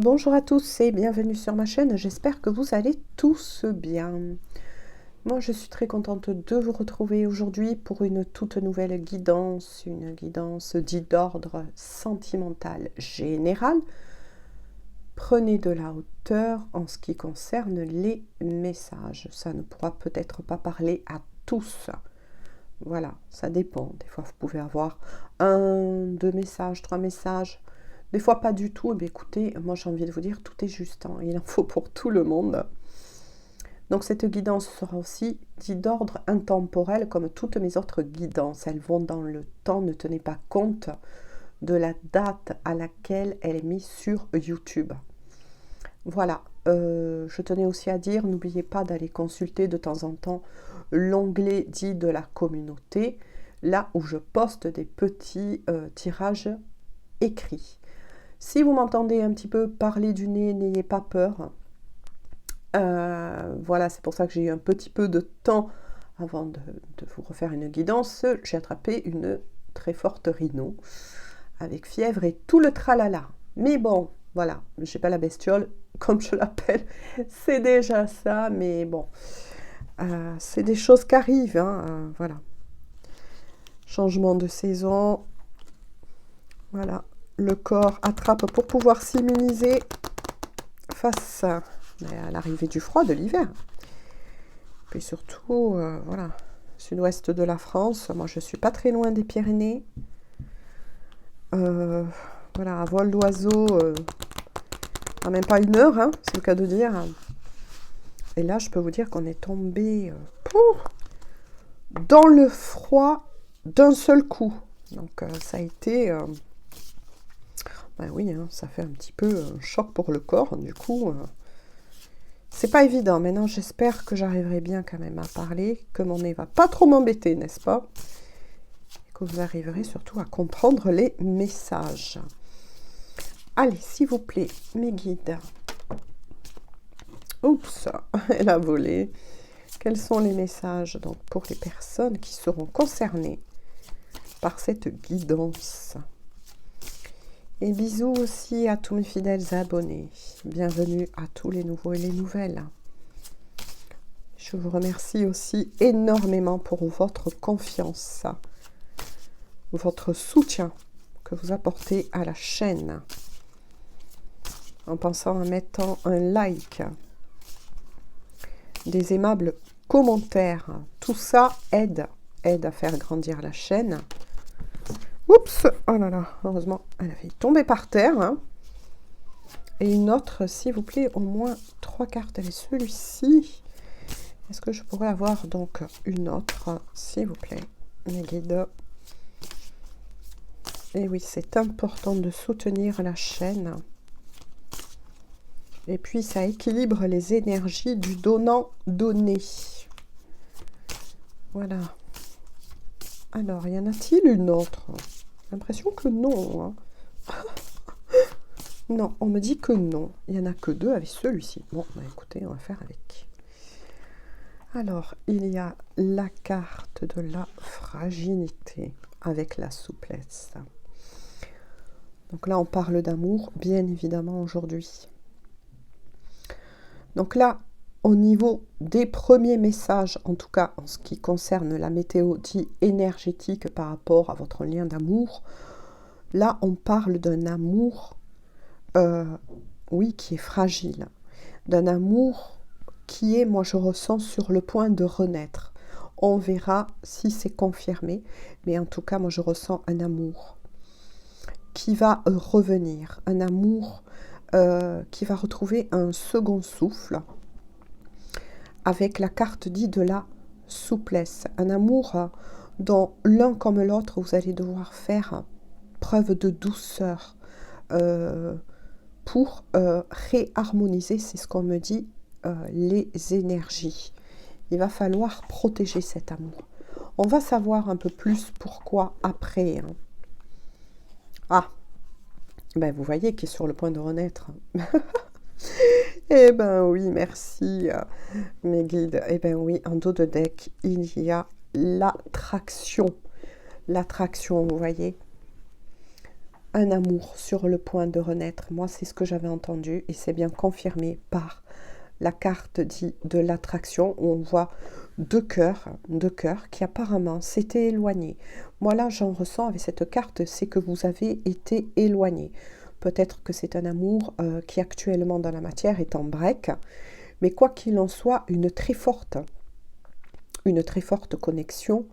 Bonjour à tous et bienvenue sur ma chaîne, j'espère que vous allez tous bien. Moi je suis très contente de vous retrouver aujourd'hui pour une toute nouvelle guidance, une guidance dite d'ordre sentimental général. Prenez de la hauteur en ce qui concerne les messages, ça ne pourra peut-être pas parler à tous. Voilà, ça dépend, des fois vous pouvez avoir 1, 2 messages, 3 messages. Des fois, pas du tout. Eh bien, écoutez, moi, j'ai envie de vous dire, tout est juste. Hein. Il en faut pour tout le monde. Donc, cette guidance sera aussi dite d'ordre intemporel, comme toutes mes autres guidances. Elles vont dans le temps. Ne tenez pas compte de la date à laquelle elle est mise sur YouTube. Voilà. Je tenais aussi à dire, n'oubliez pas d'aller consulter de temps en temps l'onglet dit de la communauté, là où je poste des petits tirages écrits. Si vous m'entendez un petit peu parler du nez, n'ayez pas peur. Voilà, c'est pour ça que j'ai eu un petit peu de temps avant de vous refaire une guidance. J'ai attrapé une très forte rhino avec fièvre et tout le tralala. Mais bon, voilà, j'ai pas la bestiole, comme je l'appelle. C'est déjà ça, mais bon, c'est des choses qui arrivent. Hein, voilà. Changement de saison. Voilà. Le corps attrape pour pouvoir s'immuniser face à l'arrivée du froid de l'hiver. Puis surtout, voilà, sud-ouest de la France, moi je suis pas très loin des Pyrénées. Voilà, à vol d'oiseau, en même pas 1 heure, hein, c'est le cas de dire. Et là, je peux vous dire qu'on est tombé dans le froid d'un seul coup. Donc ça a été... ben oui, hein, ça fait un petit peu un choc pour le corps. Du coup, c'est pas évident. Maintenant, j'espère que j'arriverai bien quand même à parler, que mon nez va pas trop m'embêter, n'est-ce pas? Et que vous arriverez surtout à comprendre les messages. Allez, s'il vous plaît, mes guides. Oups, elle a volé. Quels sont les messages donc pour les personnes qui seront concernées par cette guidance? Et bisous aussi à tous mes fidèles abonnés. Bienvenue à tous les nouveaux et les nouvelles. Je vous remercie aussi énormément pour votre confiance, votre soutien que vous apportez à la chaîne. En pensant en mettant un like, des aimables commentaires. Tout ça aide à faire grandir la chaîne. Oups, oh là là, heureusement, elle avait tombé par terre. Hein. Et une autre, s'il vous plaît, au moins 3 cartes. Et celui-ci, est-ce que je pourrais avoir donc une autre, s'il vous plaît, mes guides? Et oui, c'est important de soutenir la chaîne. Et puis, ça équilibre les énergies du donnant-donné. Voilà. Alors, y en a-t-il une autre? J'ai l'impression que non. Hein. Non, on me dit que non. Il n'y en a que 2 avec celui-ci. Bon, bah écoutez, on va faire avec. Alors, il y a la carte de la fragilité avec la souplesse. Donc là, on parle d'amour, bien évidemment, aujourd'hui. Donc là, au niveau des premiers messages, en tout cas en ce qui concerne la météo dit énergétique par rapport à votre lien d'amour, là, on parle d'un amour, oui, qui est fragile. D'un amour qui est, moi je ressens, sur le point de renaître. On verra si c'est confirmé, mais en tout cas, moi je ressens un amour qui va revenir, un amour qui va retrouver un second souffle, avec la carte dite de la souplesse. Un amour dont l'un comme l'autre, vous allez devoir faire preuve de douceur pour réharmoniser, c'est ce qu'on me dit, les énergies. Il va falloir protéger cet amour. On va savoir un peu plus pourquoi après. Hein. Ah, ben vous voyez qu'il est sur le point de renaître. Eh ben oui, merci mes guides. Eh ben oui, en dos de deck, il y a l'attraction. L'attraction, vous voyez. un amour sur le point de renaître. Moi, c'est ce que j'avais entendu et c'est bien confirmé par la carte dit de l'attraction où on voit deux cœurs qui apparemment s'étaient éloignés. Moi là, j'en ressens avec cette carte, c'est que vous avez été éloignés. Peut-être que c'est un amour qui actuellement dans la matière est en break, mais quoi qu'il en soit, une très forte connexion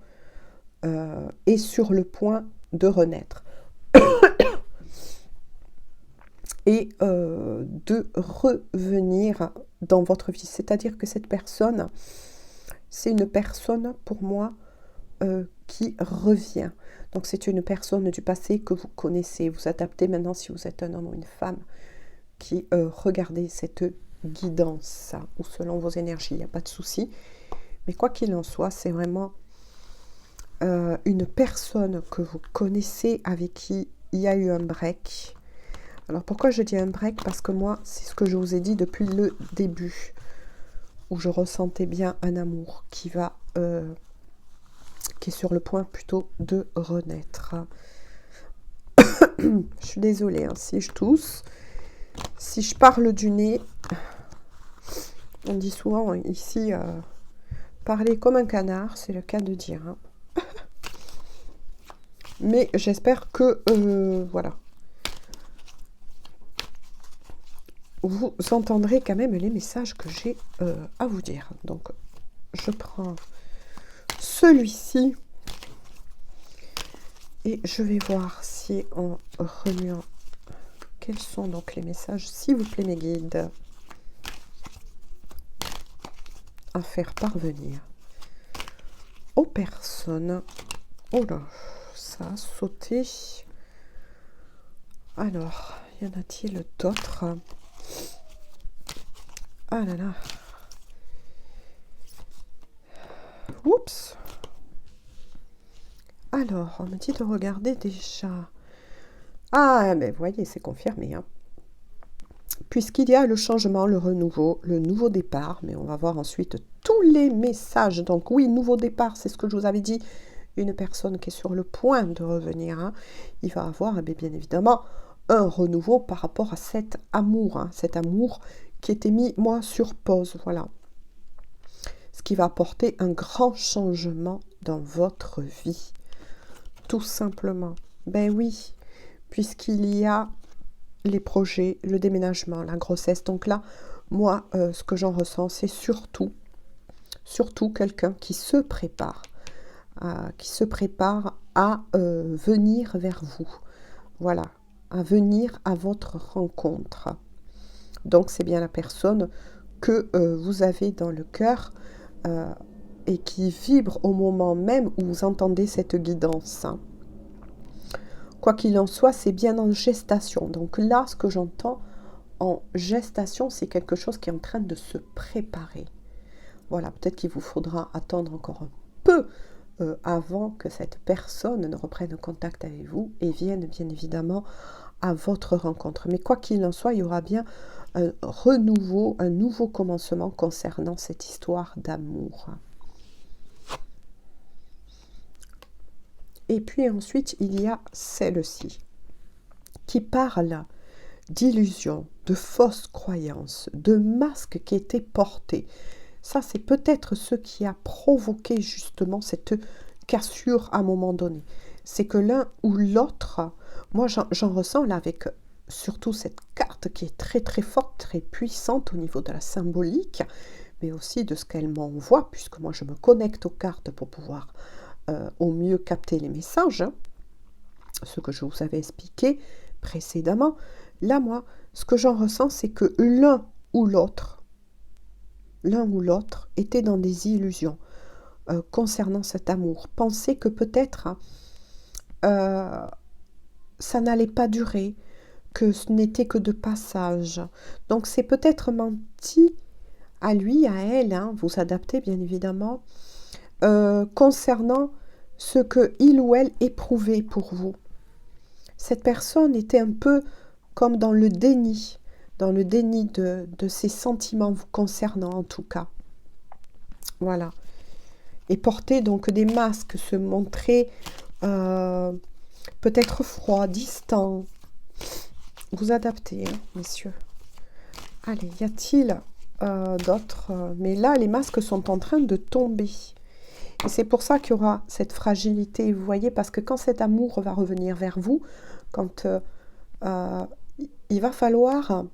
est sur le point de renaître et de revenir dans votre vie. C'est-à-dire que cette personne, c'est une personne pour moi qui revient. Donc c'est une personne du passé que vous connaissez. Vous adaptez maintenant si vous êtes un homme ou une femme qui regardez cette guidance ou selon vos énergies, il n'y a pas de souci. Mais quoi qu'il en soit, c'est vraiment une personne que vous connaissez avec qui il y a eu un break. Alors pourquoi je dis un break? Parce que moi, c'est ce que je vous ai dit depuis le début, où je ressentais bien un amour qui va, qui est sur le point plutôt de renaître. Je suis désolée hein, si je tousse, si je parle du nez. On dit souvent ici, parler comme un canard, c'est le cas de dire. Hein. Mais j'espère que, voilà, vous entendrez quand même les messages que j'ai à vous dire. Donc, je prends celui-ci et je vais voir si en remuant, quels sont donc les messages, s'il vous plaît mes guides, à faire parvenir aux personnes. Oh là, ça a sauté. Alors, y en a-t-il d'autres? Ah là là. Oups. Alors, on me dit de regarder déjà. Ah, mais vous voyez, c'est confirmé. Hein. Puisqu'il y a le changement, le renouveau, le nouveau départ, mais on va voir ensuite tous les messages. Donc oui, nouveau départ, c'est ce que je vous avais dit. Une personne qui est sur le point de revenir, hein, il va avoir bien évidemment un renouveau par rapport à cet amour. Hein, cet amour qui était mis, moi, sur pause. Voilà. Ce qui va apporter un grand changement dans votre vie. Tout simplement. Ben oui, puisqu'il y a les projets, le déménagement, la grossesse. Donc là, moi, ce que j'en ressens, c'est surtout quelqu'un qui se prépare à venir vers vous. Voilà, à venir à votre rencontre. Donc c'est bien la personne que vous avez dans le cœur et qui vibre au moment même où vous entendez cette guidance. Hein. Quoi qu'il en soit, c'est bien en gestation. Donc là, ce que j'entends en gestation, c'est quelque chose qui est en train de se préparer. Voilà, peut-être qu'il vous faudra attendre encore un peu avant que cette personne ne reprenne contact avec vous et vienne bien évidemment à votre rencontre. Mais quoi qu'il en soit, il y aura bien un renouveau, un nouveau commencement concernant cette histoire d'amour. Et puis ensuite, il y a celle-ci qui parle d'illusions, de fausses croyances, de masques qui étaient portés. Ça, c'est peut-être ce qui a provoqué justement cette cassure à un moment donné. C'est que l'un ou l'autre, moi j'en ressens là avec surtout cette carte qui est très très forte, très puissante au niveau de la symbolique, mais aussi de ce qu'elle m'envoie, puisque moi je me connecte aux cartes pour pouvoir au mieux capter les messages, hein, ce que je vous avais expliqué précédemment. Là, moi, ce que j'en ressens, c'est que l'un ou l'autre était dans des illusions concernant cet amour. Pensez que peut-être ça n'allait pas durer, que ce n'était que de passage. Donc c'est peut-être menti à lui, à elle, hein, vous adaptez bien évidemment, concernant ce que il ou elle éprouvait pour vous. Cette personne était un peu comme dans le déni de ses sentiments vous concernant en tout cas. Voilà. Et porter donc des masques, se montrer peut-être froid, distant. Vous adaptez, hein, messieurs. Allez, y a-t-il d'autres mais là, les masques sont en train de tomber. Et c'est pour ça qu'il y aura cette fragilité, vous voyez, parce que quand cet amour va revenir vers vous, quand il va falloir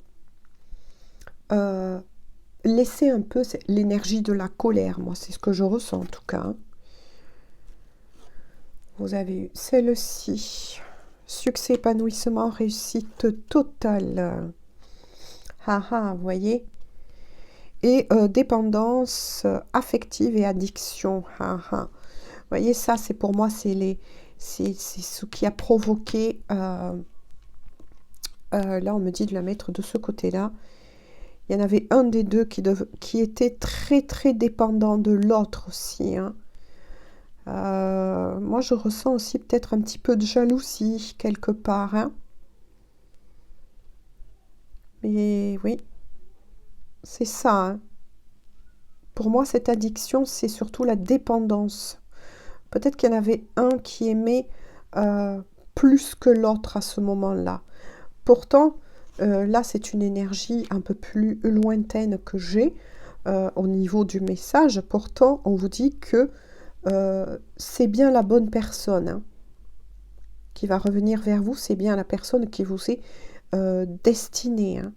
laisser un peu l'énergie de la colère. Moi, c'est ce que je ressens en tout cas. Vous avez eu celle-ci. Succès, épanouissement, réussite totale. Haha, vous voyez. Et dépendance affective et addiction. Haha. Vous voyez, ça, c'est pour moi, c'est ce qui a provoqué... là, on me dit de la mettre de ce côté-là. Il y en avait un des deux qui était très, très dépendant de l'autre aussi. Hein. Moi, je ressens aussi peut-être un petit peu de jalousie quelque part. Hein. Mais oui, c'est ça. Hein. Pour moi, cette addiction, c'est surtout la dépendance. Peut-être qu'il y en avait un qui aimait plus que l'autre à ce moment-là. Pourtant, là, c'est une énergie un peu plus lointaine que j'ai au niveau du message. Pourtant, on vous dit que c'est bien la bonne personne hein, qui va revenir vers vous. C'est bien la personne qui vous est destinée. Hein.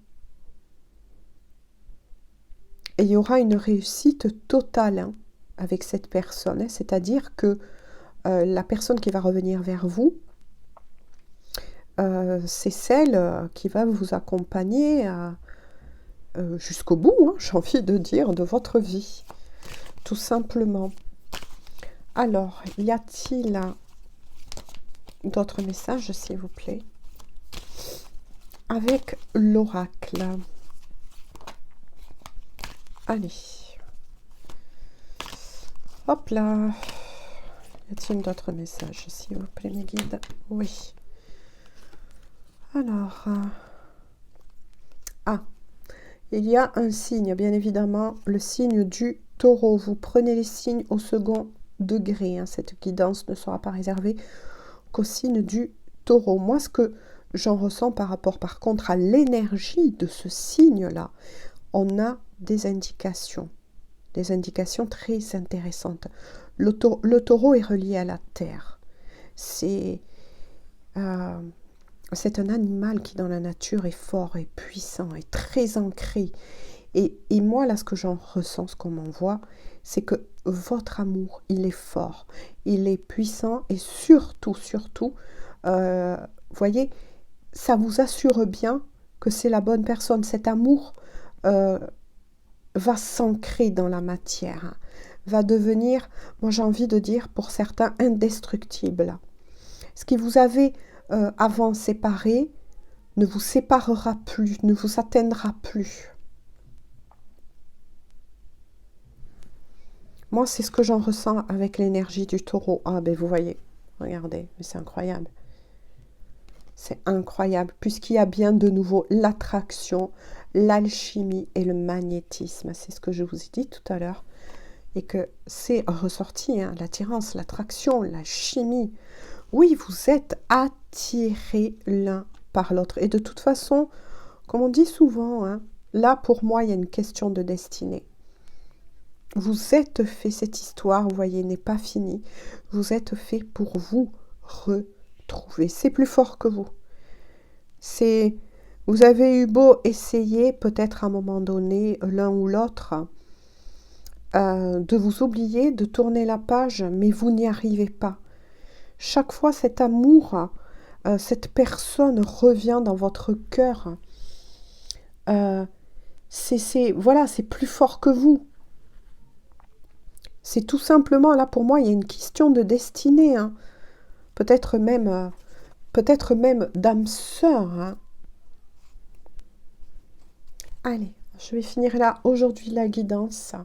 Et il y aura une réussite totale hein, avec cette personne. Hein. C'est-à-dire que la personne qui va revenir vers vous, c'est celle qui va vous accompagner jusqu'au bout, hein, j'ai envie de dire, de votre vie. Tout simplement. Alors, y a-t-il d'autres messages, s'il vous plaît? Avec l'oracle. Allez. Hop là. Y a-t-il d'autres messages, s'il vous plaît, mes guides? Oui. Alors. Il y a un signe, bien évidemment, le signe du taureau. Vous prenez les signes au second degré. Hein. Cette guidance ne sera pas réservée qu'au signe du taureau. Moi, ce que j'en ressens par rapport, par contre, à l'énergie de ce signe-là, on a des indications très intéressantes. Le taureau est relié à la terre. C'est un animal qui, dans la nature, est fort, est puissant, est très ancré. Et moi, là, ce que j'en ressens, ce qu'on m'envoie, c'est que votre amour, il est fort, il est puissant et surtout, voyez, ça vous assure bien que c'est la bonne personne. Cet amour va s'ancrer dans la matière, hein, va devenir, moi j'ai envie de dire, pour certains, indestructible. Ce qui vous avait avant séparé ne vous séparera plus, ne vous atteindra plus. Moi, c'est ce que j'en ressens avec l'énergie du taureau. Ah, ben vous voyez, regardez, mais c'est incroyable. C'est incroyable, puisqu'il y a bien de nouveau l'attraction, l'alchimie et le magnétisme. C'est ce que je vous ai dit tout à l'heure. Et que c'est ressorti, hein, l'attirance, l'attraction, la chimie. Oui, vous êtes attirés l'un par l'autre. Et de toute façon, comme on dit souvent, hein, là, pour moi, il y a une question de destinée. Vous êtes fait, cette histoire, vous voyez, n'est pas finie. Vous êtes fait pour vous retrouver. C'est plus fort que vous. Vous avez eu beau essayer, peut-être à un moment donné, l'un ou l'autre, de vous oublier, de tourner la page, mais vous n'y arrivez pas. Chaque fois, cet amour, cette personne revient dans votre cœur. Voilà, c'est plus fort que vous. C'est tout simplement, là, pour moi, il y a une question de destinée. Hein. Peut-être même d'âme sœur. Hein. Allez, je vais finir là, aujourd'hui, la guidance.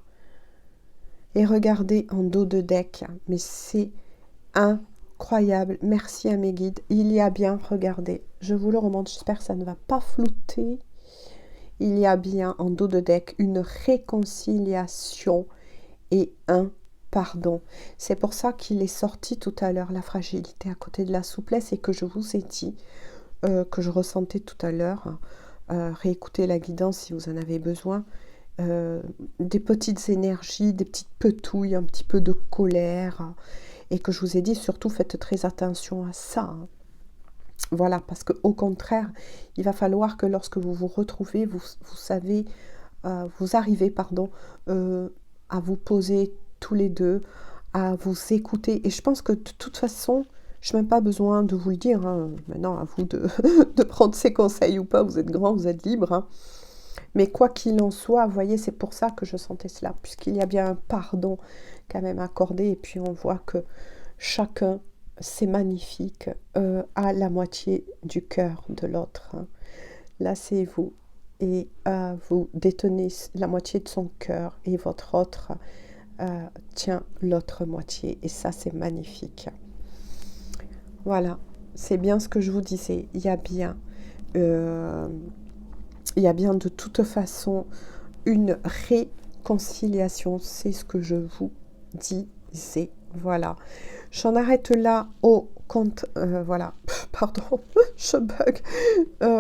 Et regardez en dos de deck. Mais c'est incroyable. Merci à mes guides. Il y a bien, regardez, je vous le remonte, j'espère que ça ne va pas flouter. Il y a bien en dos de deck une réconciliation et un pardon. C'est pour ça qu'il est sorti tout à l'heure, la fragilité à côté de la souplesse, et que je vous ai dit, que je ressentais tout à l'heure. Réécoutez la guidance si vous en avez besoin. Des petites énergies, des petites petouilles, un petit peu de colère. Et que je vous ai dit, surtout faites très attention à ça. Hein. Voilà, parce qu'au contraire, il va falloir que lorsque vous vous retrouvez, vous savez, vous arrivez, pardon, à vous poser tous les deux, à vous écouter. Et je pense que de toute façon, je n'ai même pas besoin de vous le dire. Hein. Maintenant, à vous de, de prendre ces conseils ou pas. Vous êtes grand, vous êtes libre. Hein. Mais quoi qu'il en soit, vous voyez, c'est pour ça que je sentais cela, puisqu'il y a bien un pardon quand même accordé. Et puis on voit que chacun, c'est magnifique, a la moitié du cœur de l'autre. Hein. Là, c'est vous. Et vous détenez la moitié de son cœur et votre autre tient l'autre moitié. Et ça, c'est magnifique. Voilà, c'est bien ce que je vous disais. Il y a bien de toute façon une réconciliation. C'est ce que je vous disais. Voilà. J'en arrête là au compte. Voilà. Pardon, je bug.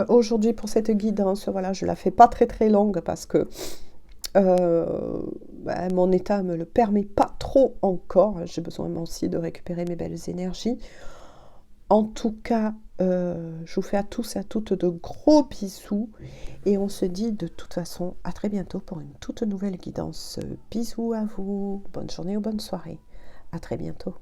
Aujourd'hui pour cette guidance, voilà, je la fais pas très très longue parce que mon état me le permet pas trop encore. J'ai besoin moi aussi de récupérer mes belles énergies. En tout cas, je vous fais à tous et à toutes de gros bisous. Et on se dit de toute façon à très bientôt pour une toute nouvelle guidance. Bisous à vous. Bonne journée ou bonne soirée. À très bientôt.